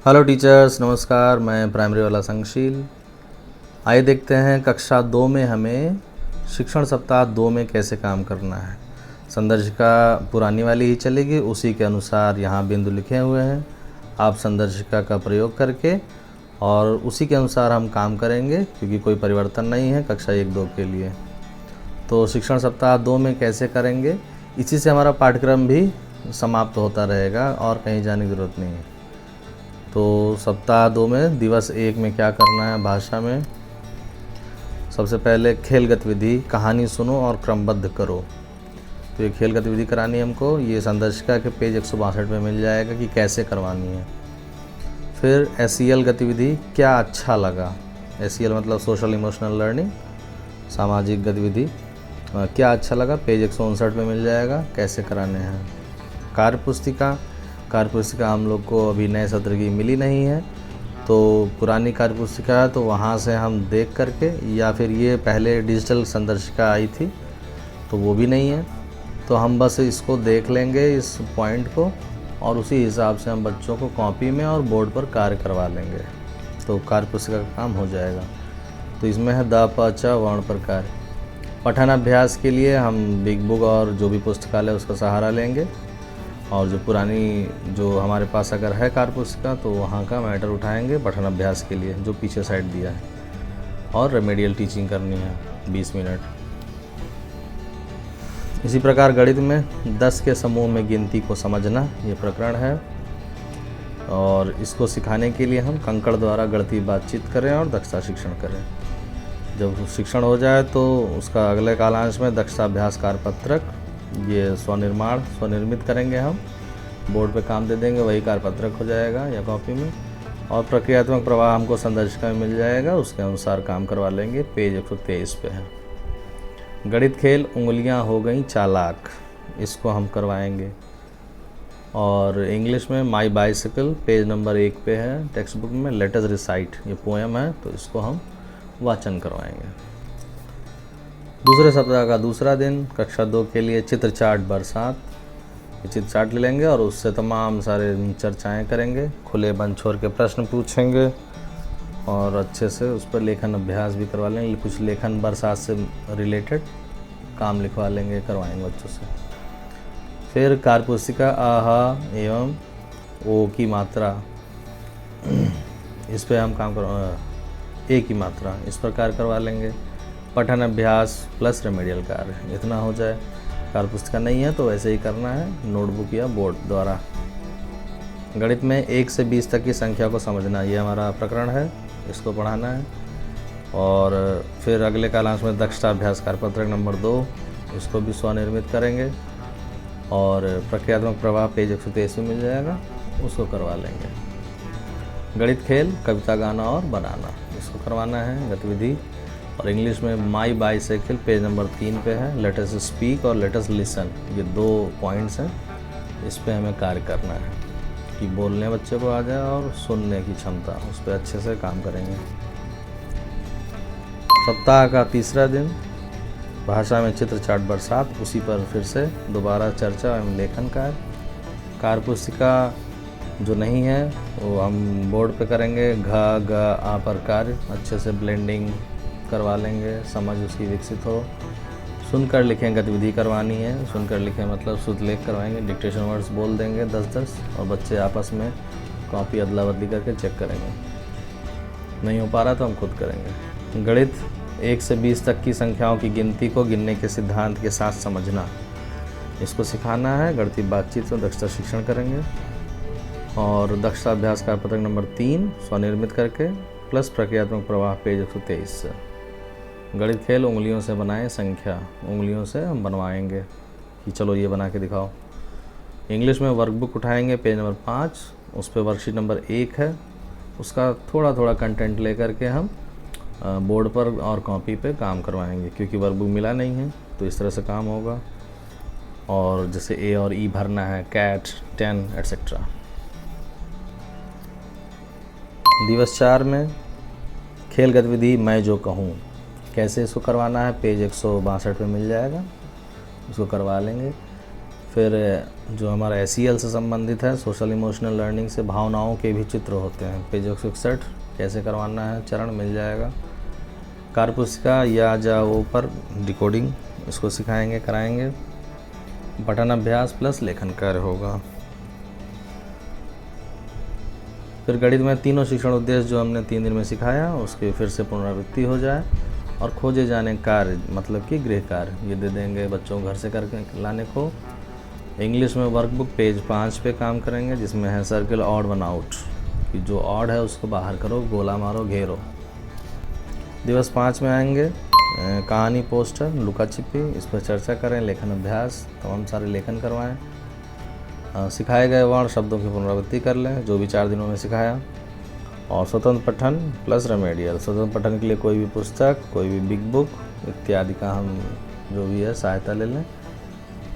Hello teachers, नमस्कार। मैं primary वाला संगशील। आइए देखते हैं कक्षा 2 में हमें शिक्षण सप्ताह 2 में कैसे काम करना है। संदर्शिका पुरानी वाली ही चलेगी, उसी के अनुसार यहाँ बिंदु लिखे हुए हैं। आप संदर्शिका का प्रयोग करके और उसी के अनुसार हम काम करेंगे, क्योंकि कोई परिवर्तन नहीं है कक्षा 1-2 के लिए। तो शिक्षण सप्ताह 2 में कैसे करेंगे, इसी से हमारा पाठ्यक्रम भी समाप्त होता रहेगा और कहीं जाने की ज़रूरत नहीं है। तो सप्ताह 2 में दिवस 1 में क्या करना है भाषा में। सबसे पहले खेल गतिविधि, कहानी सुनो और क्रमबद्ध करो। तो ये खेल गतिविधि करानी है हमको। ये संदर्शिका के पेज 162 में मिल जाएगा कि कैसे करवानी है। फिर SEL गतिविधि, क्या अच्छा लगा। SEL मतलब सोशल इमोशनल लर्निंग, सामाजिक गतिविधि। क्या अच्छा लगा पेज 159 में मिल जाएगा, कैसे कराने हैं। कार्यपुस्तिका हम लोग को अभी नए सत्र की मिली नहीं है, तो पुरानी कार्यपुस्तिका है तो वहाँ से हम देख करके, या फिर ये पहले डिजिटल संदर्शिका आई थी तो वो भी नहीं है, तो हम बस इसको देख लेंगे इस पॉइंट को, और उसी हिसाब से हम बच्चों को कॉपी में और बोर्ड पर कार्य करवा लेंगे, तो कार्यपुस्तिका का काम हो जाएगा। तो इसमें है द, प, च वर्ण प्रकार। पठन अभ्यास के लिए हम बिग बुक और जो भी पुस्तकालय उसका सहारा लेंगे, और जो पुरानी जो हमारे पास अगर है कार्यपुस्तिका तो वहाँ का मैटर उठाएंगे पठन अभ्यास के लिए, जो पीछे साइड दिया है। और रेमेडियल टीचिंग करनी है 20 मिनट। इसी प्रकार गणित में 10 के समूह में गिनती को समझना, ये प्रकरण है, और इसको सिखाने के लिए हम कंकड़ द्वारा गणितीय बातचीत करें और दक्षता शिक्षण करें। जब शिक्षण हो जाए तो उसका अगले कालांश में दक्षता अभ्यास कार्यपत्रक, ये स्वनिर्मित करेंगे हम, बोर्ड पे काम दे देंगे, वही कार्यपत्रक हो जाएगा या कॉपी में। और प्रक्रियात्मक प्रवाह हमको संदर्शिका में मिल जाएगा, उसके अनुसार काम करवा लेंगे, पेज 123 पे है। गणित खेल, उंगलियां हो गई चालाक, इसको हम करवाएंगे। और इंग्लिश में माई बाइसिकल, पेज नंबर 1 पे है टेक्स्ट बुक में। लेट अस रिसाइट, ये पोएम है तो इसको हम वाचन करवाएंगे। दूसरे सप्ताह का दूसरा दिन कक्षा 2 के लिए चित्र चार्ट बरसात, ये चित्र चार्ट ले लेंगे और उससे तमाम सारे चर्चाएं करेंगे, खुले बंद छोड़ के प्रश्न पूछेंगे और अच्छे से उस पर लेखन अभ्यास भी करवा लेंगे। कुछ लेखन बरसात से रिलेटेड काम लिखवा लेंगे, करवाएंगे बच्चों से। फिर कार्यपुस्तिका आहा एवं ओ की मात्रा, इस पर हम काम ए की मात्रा इस प्रकार करवा लेंगे। पठन अभ्यास प्लस रेमेडियल कार्य, इतना हो जाए। कार्यपुस्तिका नहीं है तो वैसे ही करना है, नोटबुक या बोर्ड द्वारा। गणित में 1 से 20 तक की संख्या को समझना, ये हमारा प्रकरण है, इसको पढ़ाना है। और फिर अगले कालांश में दक्षता अभ्यास कार्यपत्रक नंबर 2, इसको भी स्वनिर्मित करेंगे। और प्रक्रियात्मक प्रवाह पेज 123 में मिल जाएगा, उसको करवा लेंगे। गणित खेल, कविता गाना और बनाना, इसको करवाना है गतिविधि। और इंग्लिश में माई बाइसाइकिल, पेज नंबर 3 पे है। लेट अस स्पीक और लेट अस लिसन, ये 2 पॉइंट्स हैं, इस पे हमें कार्य करना है कि बोलने बच्चे को आ जाए और सुनने की क्षमता, उस पर अच्छे से काम करेंगे। सप्ताह का तीसरा दिन भाषा में चित्र चार्ट बरसात, उसी पर फिर से दोबारा चर्चा एवं लेखन कार्य। कार्यपुस्तिका जो नहीं है वो हम बोर्ड पे करेंगे, घ ग आ पर कार्य अच्छे से ब्लेंडिंग करवा लेंगे, समझ उसकी विकसित हो। सुनकर लिखें गतिविधि करवानी है, सुनकर लिखें मतलब शुद्ध लेख करवाएंगे, डिक्टेशन वर्ड्स बोल देंगे 10-10, और बच्चे आपस में कॉपी अदला बदली करके चेक करेंगे। नहीं हो पा रहा तो हम खुद करेंगे। गणित 1 से 20 तक की संख्याओं की गिनती को गिनने के सिद्धांत के साथ समझना, इसको सिखाना है। गणितीय बातचीत में दक्षता शिक्षण करेंगे। और दक्षता अभ्यास कार्यपत्रक नंबर 3 स्वनिर्मित करके प्लस प्रक्रियात्मक प्रवाह पेज 123। गणित खेल, उंगलियों से बनाएं संख्या, उंगलियों से हम बनवाएंगे कि चलो ये बना के दिखाओ। इंग्लिश में वर्कबुक उठाएंगे, पेज नंबर 5, उस पर वर्कशीट नंबर 1 है, उसका थोड़ा थोड़ा कंटेंट लेकर के हम बोर्ड पर और कॉपी पे काम करवाएंगे, क्योंकि वर्कबुक मिला नहीं है तो इस तरह से काम होगा। और जैसे ए और ई भरना है, कैट 10 एट्सेट्रा। दिवस 4 में खेल गतिविधि मैं जो कहूँ, कैसे इसको करवाना है पेज 162 पे मिल जाएगा, उसको करवा लेंगे। फिर जो हमारा SEL से संबंधित है, सोशल इमोशनल लर्निंग से भावनाओं के भी चित्र होते हैं। पेज 61 कैसे करवाना है, चरण मिल जाएगा। कार्यपुस्तिका या जाओ पर डिकोडिंग इसको सिखाएंगे, कराएंगे। पठन अभ्यास प्लस लेखन कार्य होगा। फिर गणित में तीनों शिक्षण उद्देश्य जो हमने 3 दिन में सिखाया उसकी फिर से पुनरावृत्ति हो जाए। और खोजे जाने कार्य मतलब कि गृह कार्य ये दे देंगे बच्चों को घर से करके लाने को। इंग्लिश में वर्कबुक पेज 5 पे काम करेंगे, जिसमें है सर्किल ऑड वन आउट, कि जो ऑड है उसको बाहर करो, गोला मारो, घेरो। दिवस 5 में आएंगे कहानी, पोस्टर, लुका छिपी, इस पर चर्चा करें, लेखन अभ्यास, तमाम सारे लेखन करवाएं। सिखाए गए वर्ण शब्दों की पुनरावृत्ति कर लें जो भी 4 दिनों में सिखाया। और स्वतंत्र पठन प्लस रेमेडियल, स्वतंत्र पठन के लिए कोई भी पुस्तक, कोई भी बिग बुक इत्यादि का हम जो भी है सहायता ले लें।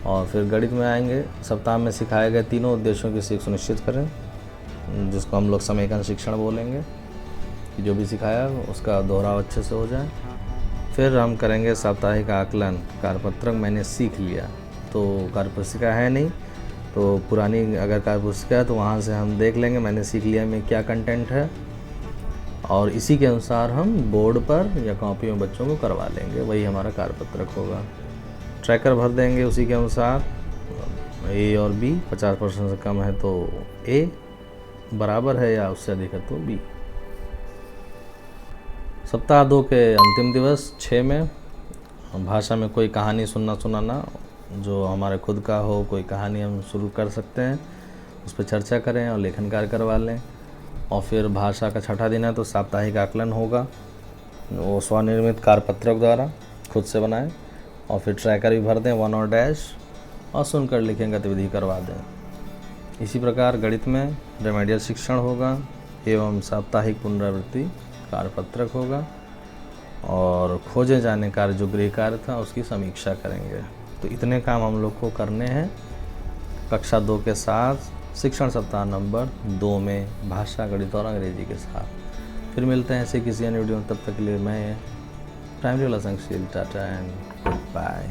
और फिर गणित में आएंगे, सप्ताह में सिखाए गए तीनों उद्देश्यों की सीख सुनिश्चित करें, जिसको हम लोग समेकन शिक्षण बोलेंगे, कि जो भी सिखाया उसका दोहराव अच्छे से हो जाए। फिर हम करेंगे साप्ताहिक आकलन, कार्यपत्रक मैंने सीख लिया, तो कार्यपुस्तिका है नहीं तो पुरानी अगर कार्यपुस्तिका है तो वहाँ से हम देख लेंगे मैंने सीख लिया में क्या कंटेंट है, और इसी के अनुसार हम बोर्ड पर या कॉपी में बच्चों को करवा लेंगे, वही हमारा कार्यपत्रक होगा। ट्रैकर भर देंगे उसी के अनुसार, A और B 50% से कम है तो A, बराबर है या उससे अधिक है तो B। सप्ताह 2 के अंतिम दिवस 6 में भाषा में कोई कहानी सुनाना जो हमारे खुद का हो, कोई कहानी हम शुरू कर सकते हैं, उस पर चर्चा करें और लेखन कार्य करवा लें। और फिर भाषा का 6ठा दिन है तो साप्ताहिक आकलन होगा, वो स्वनिर्मित कार्यपत्रक द्वारा खुद से बनाएं। और फिर ट्रैकर भी भर दें 1 और डैश, और सुनकर लिखें गतिविधि करवा दें। इसी प्रकार गणित में रेमेडियल शिक्षण होगा एवं साप्ताहिक पुनरावृत्ति कार्यपत्रक होगा, और खोजे जाने कार्य जो गृह कार्य था उसकी समीक्षा करेंगे। तो इतने काम हम लोग को करने हैं कक्षा 2 के साथ शिक्षण सप्ताह नंबर 2 में भाषा, गणित और अंग्रेजी के साथ। फिर मिलते हैं ऐसे किसी अन्य वीडियो में, तब तक के लिए मैं प्राइमरी वाला संगशील, टाटा एंड गुड बाय।